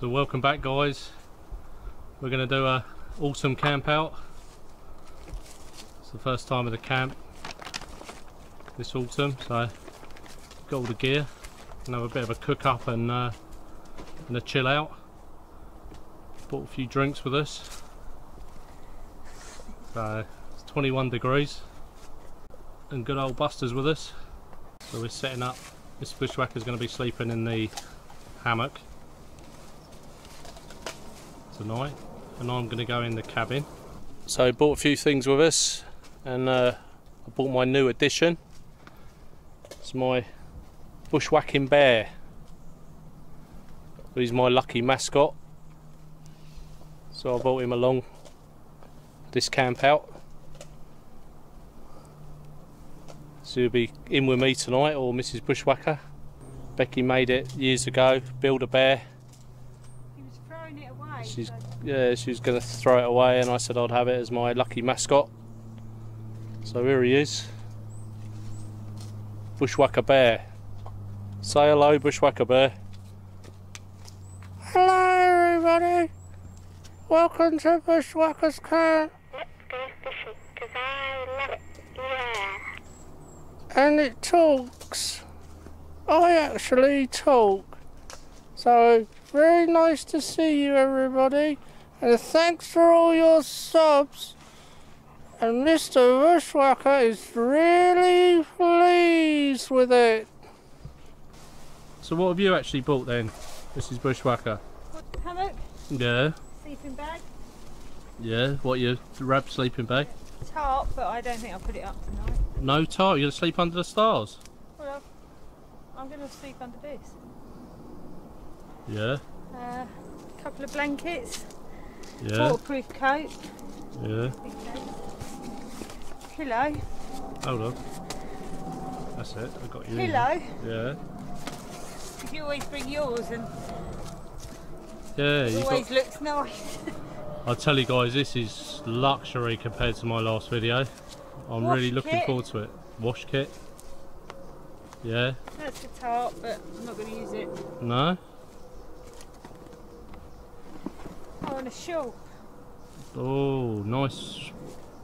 So welcome back, guys. We're going to do a awesome camp out. It's the first time of the camp this autumn, so got all the gear and have a bit of a cook up and a chill out. Bought a few drinks with us. So it's 21 degrees and good old Buster's with us. So we're setting up. Mrs Bushwacker's going to be sleeping in the hammock tonight, and I'm going to go in the cabin. So I bought a few things with us, and I bought my new addition. It's my bushwhacking bear. He's my lucky mascot, so I brought him along this camp out. So he'll be in with me tonight, or Mrs Bushwacker. Becky made it years ago, build a bear. He was throwing it away. She was going to throw it away, and I said I'd have it as my lucky mascot. So here he is, Bushwacker Bear. Say hello, Bushwacker Bear. Hello everybody, welcome to Bushwacker's camp. Let's go fishing, because I love it, yeah. And it talks. I actually talk. So very nice to see you everybody, and thanks for all your subs. And Mr Bushwacker is really pleased with it. So what have you actually bought then, Mrs Bushwacker? Hammock. Yeah. Sleeping bag. Yeah, what, your wrap sleeping bag? Tarp, but I don't think I'll put it up tonight. No tarp, you're going to sleep under the stars? Well, I'm going to sleep under this. Yeah. A couple of blankets. Yeah. Waterproof coat. Yeah. Pillow. Hold on. That's it, I got you. Pillow. Yeah. Because you always bring yours and Yeah, it you always got... looks nice. I'll tell you guys, this is luxury compared to my last video. I'm Wash really looking kit. forward to it. Wash kit. Yeah. That's a tarp, but I'm not going to use it. No? Oh, and a shawl. Oh, nice.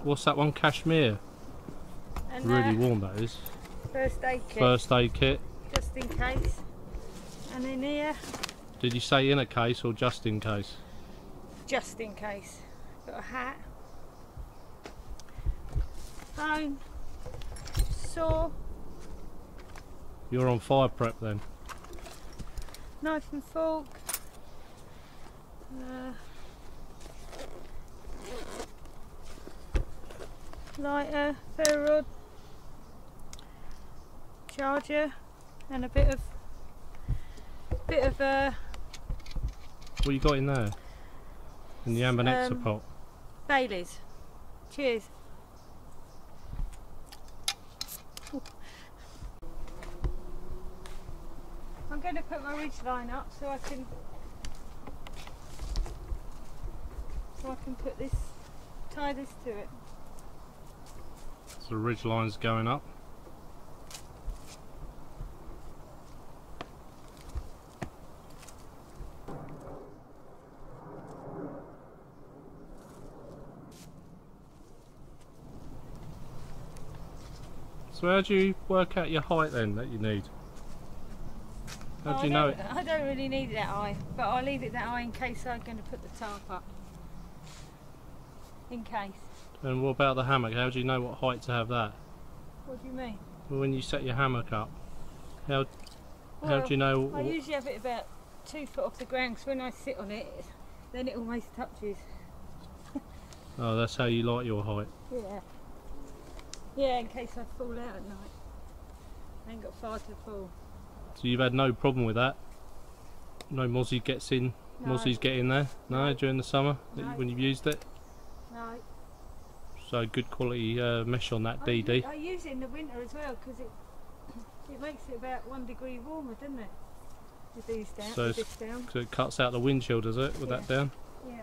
What's that one? Cashmere. And Really warm that is. first aid kit. First aid kit. Just in case. And in here, Did you say in a case or just in case? just in case. Got a hat. Phone. Saw. You're on fire prep then. Knife and fork. Lighter, ferro rod, charger, and a bit of What you got in there? In the Ambernexa pot? Baileys. Cheers. I'm going to put my ridge line up so I can put this, tie this to it. So the ridge line's going up. So how do you work out your height then that you need? How do you know it? I don't really need it that high, but I'll leave it that high in case I'm going to put the tarp up. In case. And what about the hammock? How do you know what height to have that? What do you mean? Well, when you set your hammock up, how do you know? I usually have it about 2 foot off the ground, because when I sit on it, then it almost touches. Oh, that's how you like your height. Yeah. Yeah, in case I fall out at night. I ain't got far to fall. So you've had no problem with that? No mozzie gets in, No. mozzies get in there? No, No. during the summer No. when you've used it? No. So good quality mesh on that DD. I use it in the winter as well, because it makes it about 1 degree warmer, doesn't it? With these down, So with this down. So it cuts out the windshield, does it, with that down? Yeah.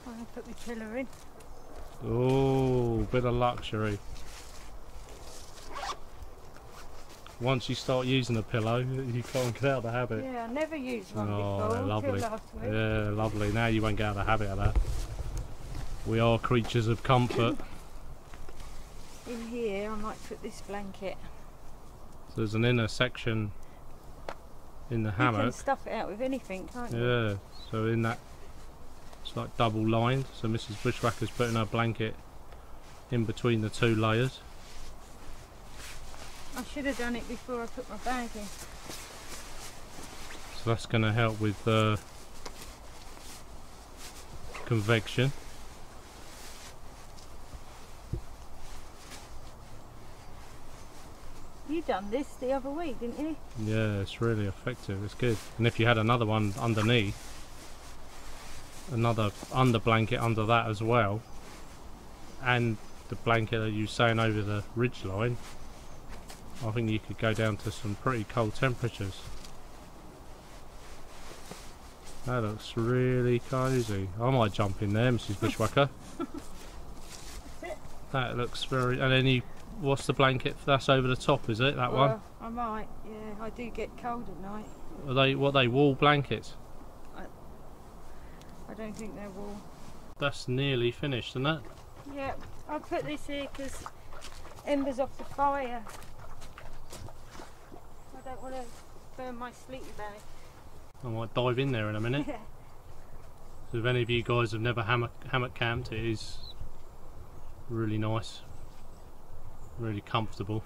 I'll put my pillar in. Oh, bit of luxury. Once you start using a pillow, you can't get out of the habit. Yeah, I never used one Oh, before they're lovely. until last week. Yeah, lovely. Now you won't get out of the habit of that. We are creatures of comfort. In here, I might put this blanket. So there's an inner section in the hammock. You can stuff it out with anything, can't you? Yeah, so in that, it's like double lined. So Mrs Bushwacker's putting her blanket in between the two layers. I should have done it before I put my bag in. So that's going to help with convection. You done this the other week, didn't you? Yeah, it's really effective. It's good. And if you had another one underneath, another under blanket under that as well, and the blanket that you're saying over the ridge line, I think you could go down to some pretty cold temperatures. That looks really cosy. I might jump in there, Mrs Bushwacker. That looks very... And then you... What's the blanket that's over the top, is it, that one? I might, yeah. I do get cold at night. Are they, what are they, wool blankets? I don't think they're wool. That's nearly finished, isn't it? Yeah, I put this here because embers off the fire. I don't want to burn my sleeping bag. I might dive in there in a minute. Yeah. So if any of you guys have never hammock camped, it is really nice, really comfortable.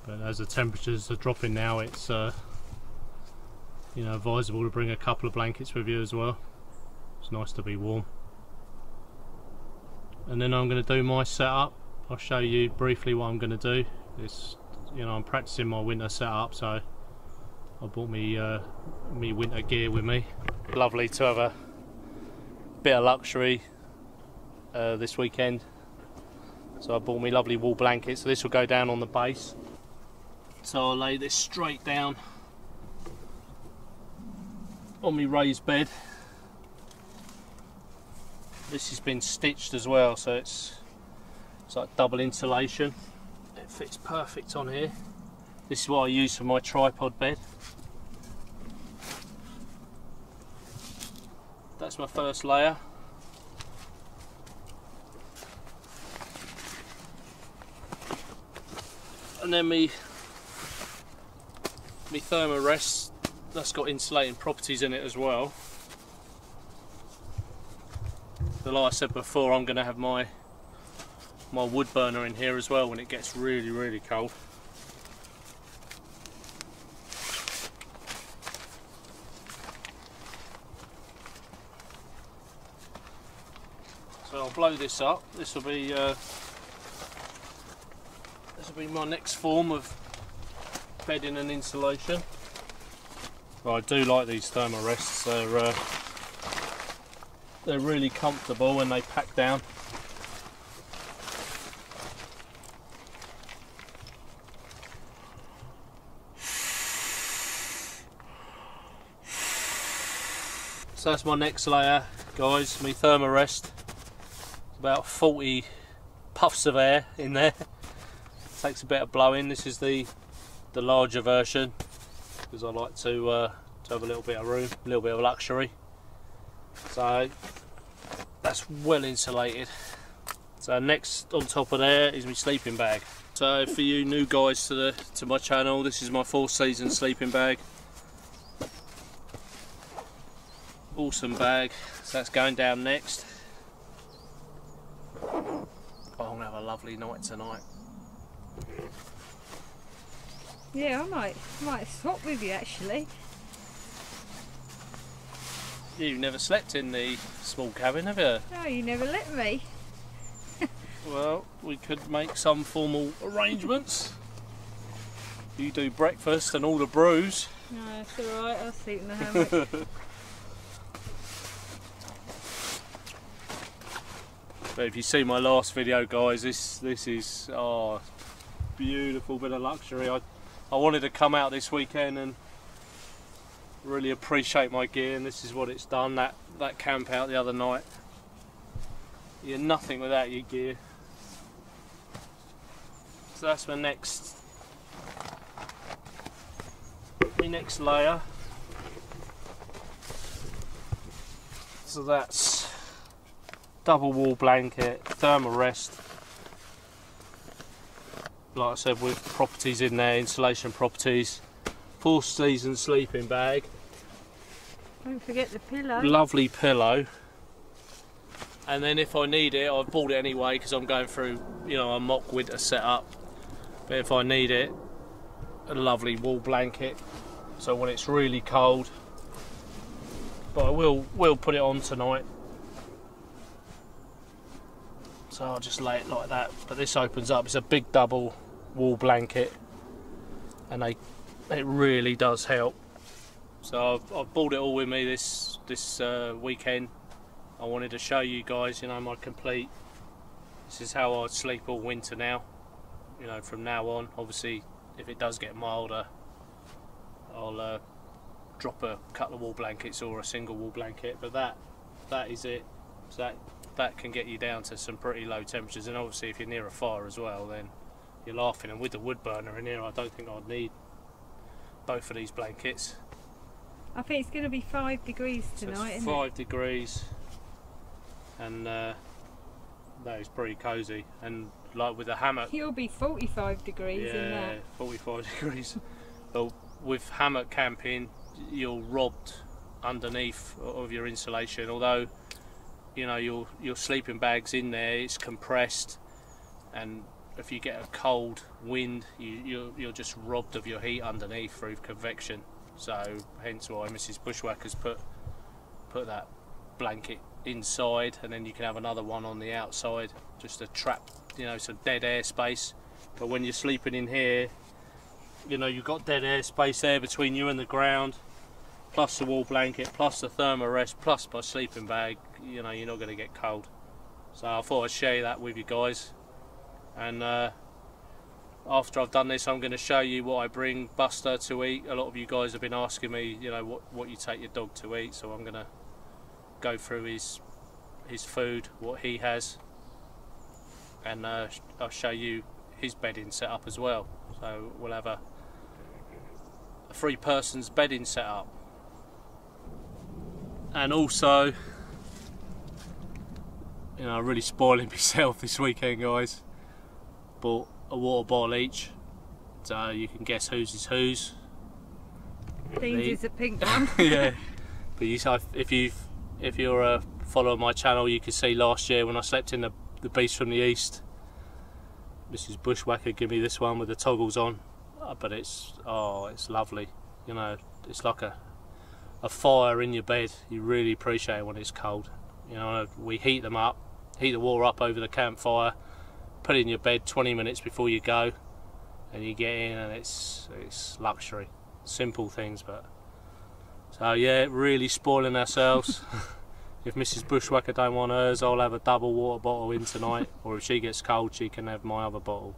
But as the temperatures are dropping now, it's you know, advisable to bring a couple of blankets with you as well. It's nice to be warm. And then I'm going to do my setup. I'll show you briefly what I'm going to do. It's, you know, I'm practicing my winter setup, so I brought me me winter gear with me. Lovely to have a bit of luxury this weekend. So I bought me lovely wool blankets. So this will go down on the base. So I'll lay this straight down on my raised bed. This has been stitched as well, so it's like double insulation. It fits perfect on here. This is what I use for my tripod bed. That's my first layer. And then me thermarest, that's got insulating properties in it as well. But like I said before, I'm going to have my wood burner in here as well when it gets really, really cold. So I'll blow this up. This will be my next form of bedding and insulation. Well, I do like these thermarests. They're really comfortable when they pack down. So that's my next layer, guys. My thermarest. About 40 puffs of air in there. Takes a bit of blowing. This is the larger version because I like to have a little bit of room, a little bit of luxury. So that's well insulated. So next on top of there is my sleeping bag. So for you new guys to my channel, this is my 4th season sleeping bag. Awesome bag. So that's going down next. Oh, I'm gonna have a lovely night tonight. Yeah, I might swap with you actually. You've never slept in the small cabin, have you? No, you never let me. Well, we could make some formal arrangements. You do breakfast and all the brews. No, it's alright, I'll sleep in the hammock. But if you see my last video, guys, this is beautiful bit of luxury. I wanted to come out this weekend and really appreciate my gear, and this is what it's done. That camp out the other night, you're nothing without your gear. So that's my next My next layer. So that's double wall blanket, thermal rest. Like I said, with properties in there, insulation properties, 4-season sleeping bag. Don't forget the pillow. Lovely pillow. And then if I need it, I've bought it anyway because I'm going through, you know, a mock winter setup. But if I need it, a lovely wool blanket. So when it's really cold, but I will put it on tonight. So I'll just lay it like that. But this opens up. It's a big double wool blanket, and it really does help. So I've brought it all with me this weekend. I wanted to show you guys, you know, my complete. This is how I sleep all winter now. You know, from now on. Obviously, if it does get milder, I'll drop a couple of wool blankets or a single wool blanket. But that is it. So that can get you down to some pretty low temperatures. And obviously, if you're near a fire as well, then you're laughing. And with the wood burner in here, I don't think I'd need both of these blankets. I think it's going to be 5 degrees tonight, so isn't 5 degrees, and that is pretty cosy. And like with the hammock, you'll be 45 degrees in that. 45 degrees. But with hammock camping, you're robbed underneath of your insulation. Although, you know, your sleeping bag's in there, it's compressed, and if you get a cold wind, you're just robbed of your heat underneath through convection. So hence why Mrs Bushwacker's put that blanket inside, and then you can have another one on the outside just to trap, you know, some dead air space. But when you're sleeping in here, you know, you've got dead air space there between you and the ground, plus the wool blanket, plus the thermal rest, plus my sleeping bag. You know, you're not going to get cold. So I thought I'd share that with you guys. And after I've done this, I'm going to show you what I bring Buster to eat. A lot of you guys have been asking me, you know, what you take your dog to eat. So I'm going to go through his food, what he has, and I'll show you his bedding setup as well. So we'll have a 3-person's bedding setup. And also, you know, I'm really spoiling myself this weekend, guys. Bought a water bottle each, so you can guess whose is whose. Dean's is a pink one. Yeah, but if you're a follower of my channel, you can see last year when I slept in the beast from the east, Mrs Bushwacker gave me this one with the toggles on. But it's lovely. You know, it's like a fire in your bed. You really appreciate it when it's cold. You know, we heat them up, heat the water up over the campfire, put it in your bed 20 minutes before you go, and you get in, and it's luxury. Simple things, but so yeah, really spoiling ourselves. If Mrs Bushwacker don't want hers, I'll have a double water bottle in tonight, or if she gets cold, she can have my other bottle.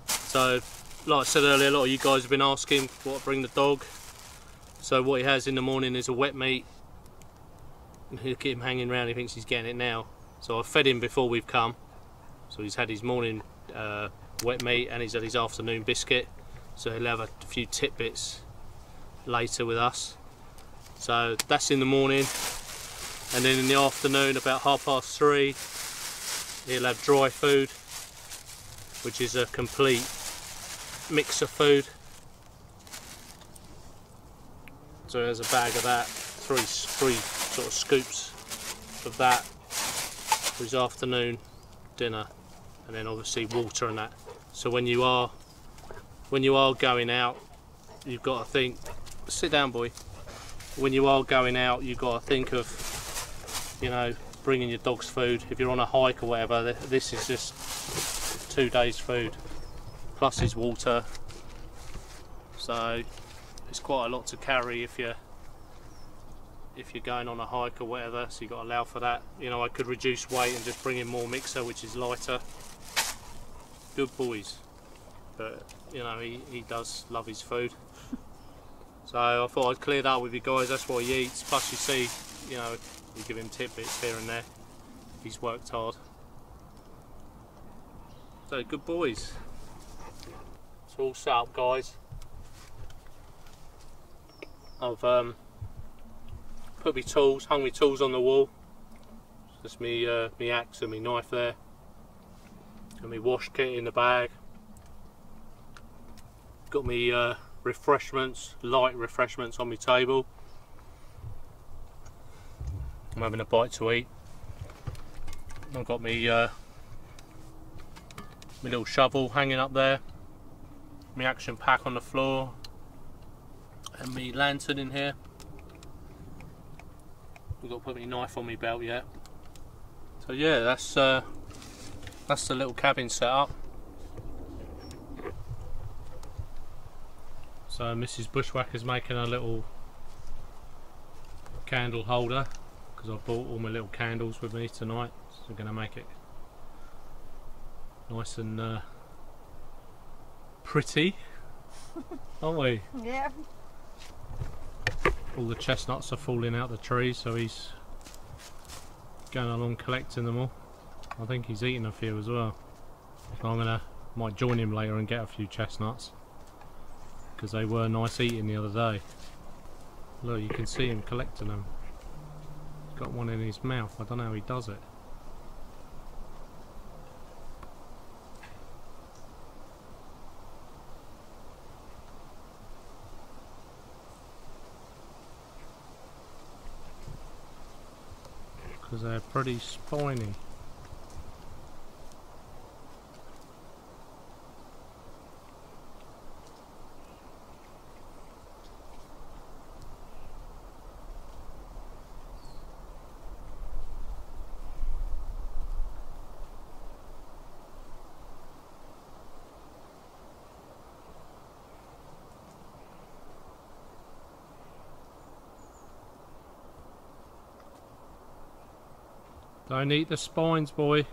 So like I said earlier, a lot of you guys have been asking what I bring the dog. So what he has in the morning is a wet meat. Look at him hanging around, he thinks he's getting it now. So I fed him before we've come. So he's had his morning wet meat, and he's had his afternoon biscuit. So he'll have a few tidbits later with us. So that's in the morning. And then in the afternoon, about 3:30, he'll have dry food, which is a complete mix of food. So there's a bag of that, three sort of scoops of that for his afternoon dinner, and then obviously water and that. So when you are going out, you've got to think, sit down boy, when you are going out, you've got to think of, you know, bringing your dog's food. If you're on a hike or whatever, this is just 2 days food plus his water. So it's quite a lot to carry if you're going on a hike or whatever, so you've got to allow for that. You know, I could reduce weight and just bring in more mixer, which is lighter. Good boys. But you know, he does love his food. So I thought I'd clear that up with you guys. That's what he eats. Plus you see, you know, we give him tidbits here and there. He's worked hard. So good boys. It's all set up, guys. I've put my tools, hung my tools on the wall. Just me axe and my knife there. Got my wash kit in the bag. Got me refreshments, light refreshments on my table. I'm having a bite to eat. I've got me my little shovel hanging up there. My action pack on the floor. And my lantern in here. I've got to put my knife on my belt yet. So yeah, that's the little cabin set up. So Mrs Bushwacker's making a little candle holder because I've bought all my little candles with me tonight. So we're going to make it nice and pretty, aren't we? Yeah. All the chestnuts are falling out the tree, so he's going along collecting them all. I think he's eating a few as well. So might join him later and get a few chestnuts because they were nice eating the other day. Look, you can see him collecting them. He's got one in his mouth. I don't know how he does it. Because they're pretty spiny. Don't eat the spines, boy.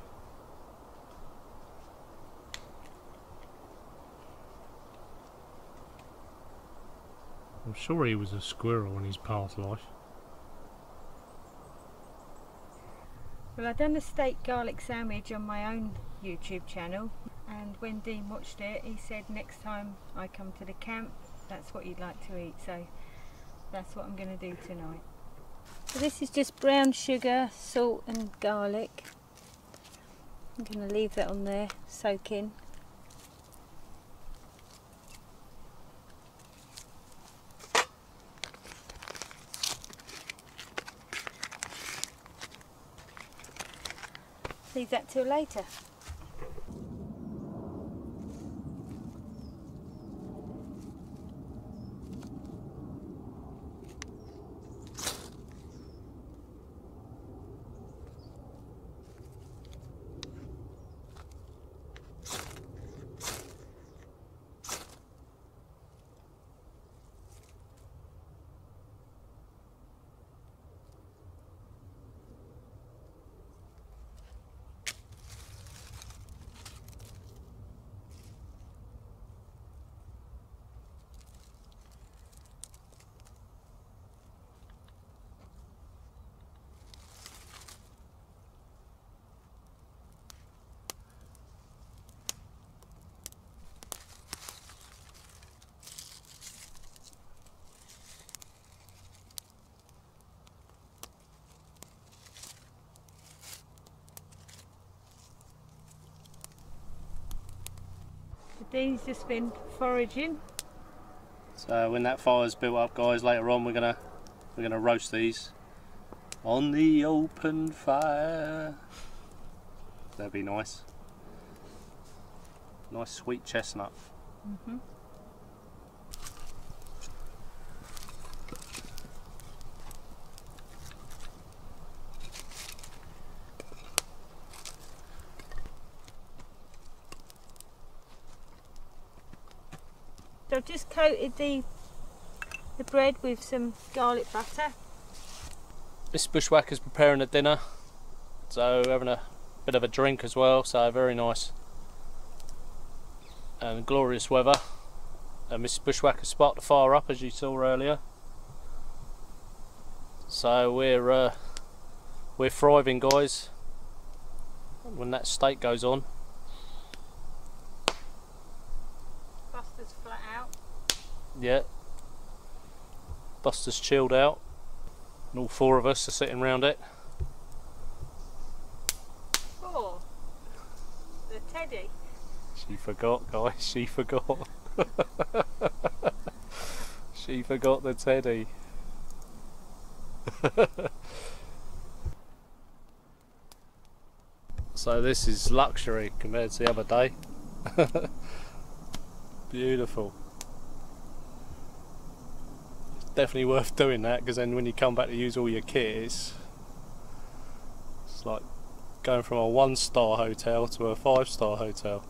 I'm sure he was a squirrel in his past life. Well, I've done a steak garlic sandwich on my own YouTube channel, and when Dean watched it, he said next time I come to the camp, that's what you'd like to eat, so that's what I'm going to do tonight. So this is just brown sugar, salt and garlic. I'm going to leave that on there, soaking. Leave that till later. Dean's just been foraging. So when that fire's built up, guys, later on we're gonna roast these on the open fire. That'd be nice. Nice sweet chestnut. Mm-hmm. So I've just coated the bread with some garlic butter. Miss Bushwacker's preparing a dinner, so having a bit of a drink as well, so very nice. And glorious weather. And Miss Bushwacker sparked the fire up as you saw earlier. So we're thriving, guys, when that steak goes on. Yeah. Buster's chilled out, and all four of us are sitting round it. Four. The teddy. She forgot, guys, she forgot. She forgot the teddy. So this is luxury compared to the other day. Beautiful. It's definitely worth doing that, because then when you come back to use all your kit, it's like going from a 1-star hotel to a 5-star hotel.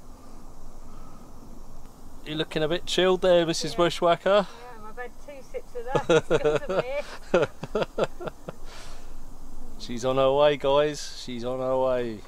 You're looking a bit chilled there, Mrs Bushwacker. Yeah, I've had 2 sips of that. It's got to be. She's on her way, guys. She's on her way.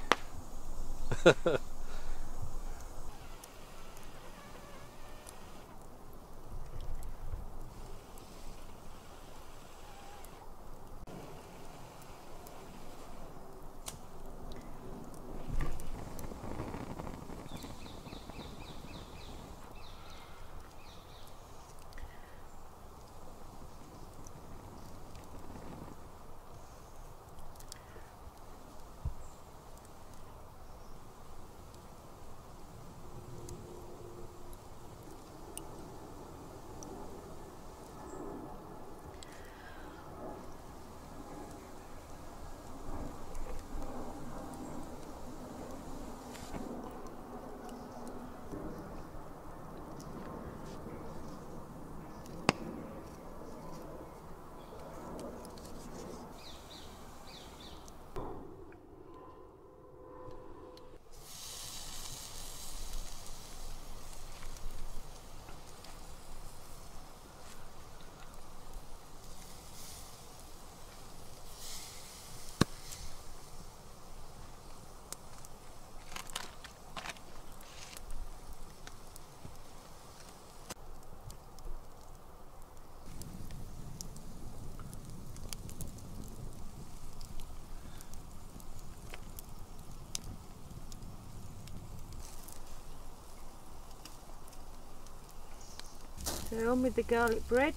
So on with the garlic bread.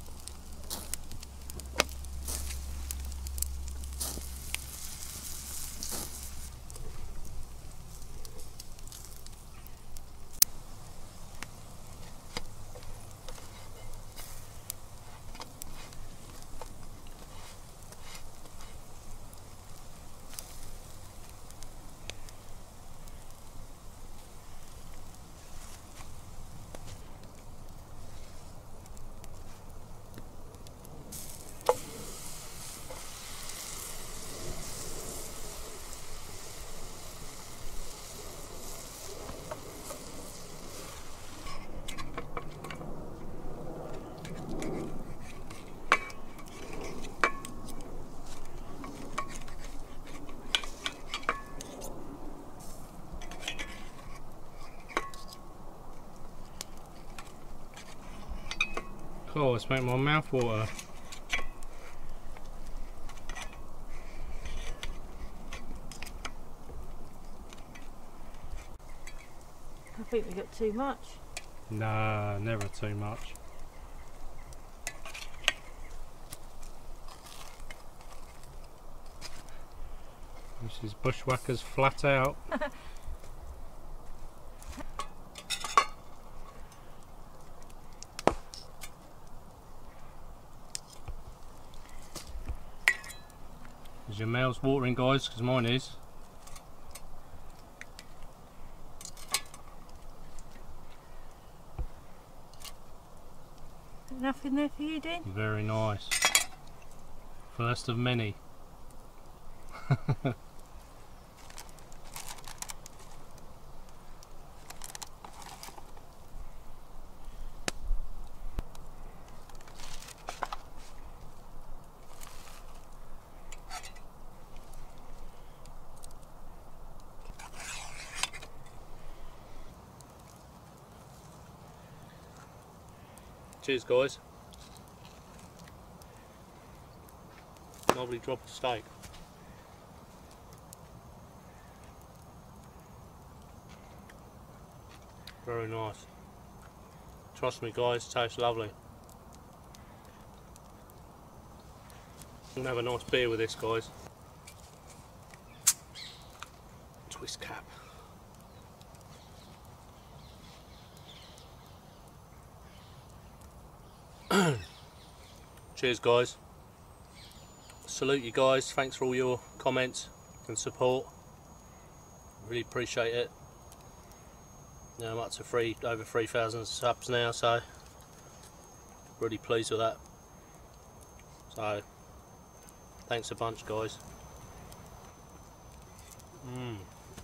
Oh, it's making my mouth water. I think we got too much. Nah, never too much. Mrs Bushwacker's flat out. Is your mouth's watering, guys? Because mine is. Enough in there for you, Dean? Very nice. First of many. Cheers, guys. Lovely drop of steak. Very nice. Trust me, guys, tastes lovely. I'm gonna have a nice beer with this, guys. Twist cap. Cheers, guys. Salute you guys. Thanks for all your comments and support. Really appreciate it. Now I'm up to over 3,000 subs now, so really pleased with that. So thanks a bunch, guys.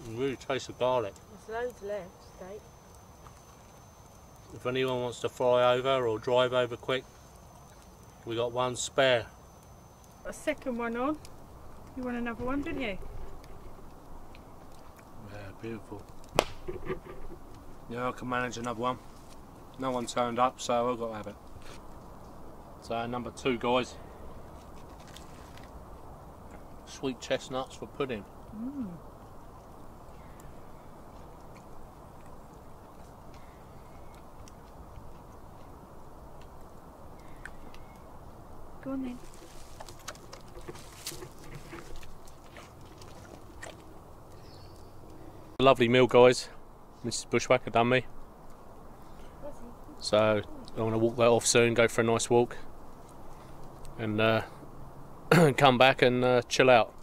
Really tastes the garlic. There's loads left, steak. If anyone wants to fly over or drive over quick, we got one spare. A second one on. You want another one, didn't you? Yeah, beautiful. Yeah, I can manage another one. No one turned up, so I've got to have it. So number 2, guys. Sweet chestnuts for pudding. Go on then. Lovely meal, guys. Mrs Bushwacker done me. So I want to walk that off soon, go for a nice walk, and come back and chill out.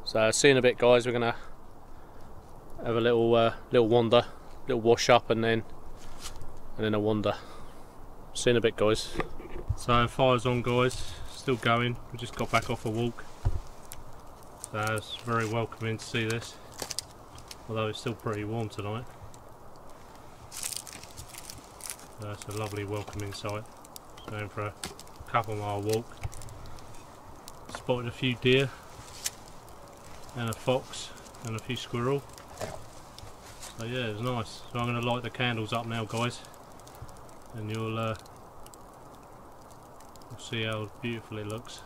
So see you in a bit, guys. We're gonna have a little wander, little wash up, and then a wander. See you in a bit, guys. So fire's on, guys. Still going. We just got back off a walk. So it's very welcoming to see this. Although it's still pretty warm tonight. So it's a lovely welcoming sight. Going for a couple mile walk. Spotted a few deer and a fox and a few squirrel. So yeah, it was nice. So I'm going to light the candles up now, guys, and you'll see how beautiful it looks.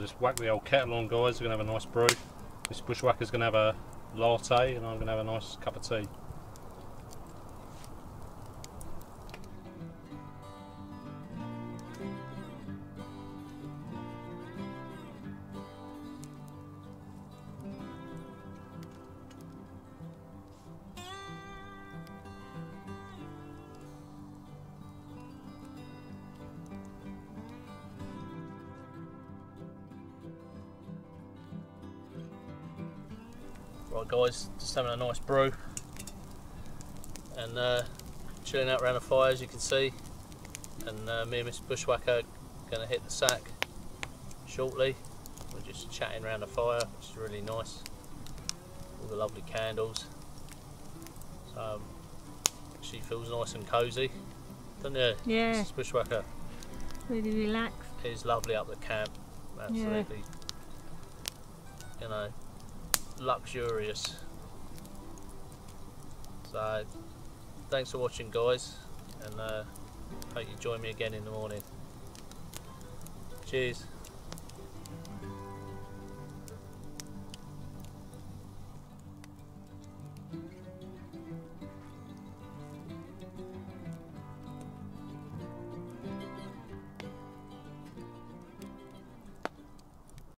Just whack the old kettle on, guys. We're going to have a nice brew. This Bushwacker's going to have a latte and I'm going to have a nice cup of tea. Right, guys, just having a nice brew and chilling out around the fire, as you can see, and me and Mrs Bushwacker are going to hit the sack shortly. We're just chatting around the fire, which is really nice. All the lovely candles. So she feels nice and cosy, doesn't you? Yeah. Mrs Bushwacker. Really relaxed. It's lovely up the camp, absolutely. Yeah. You know, luxurious. So thanks for watching, guys, and hope you join me again in the morning. Cheers.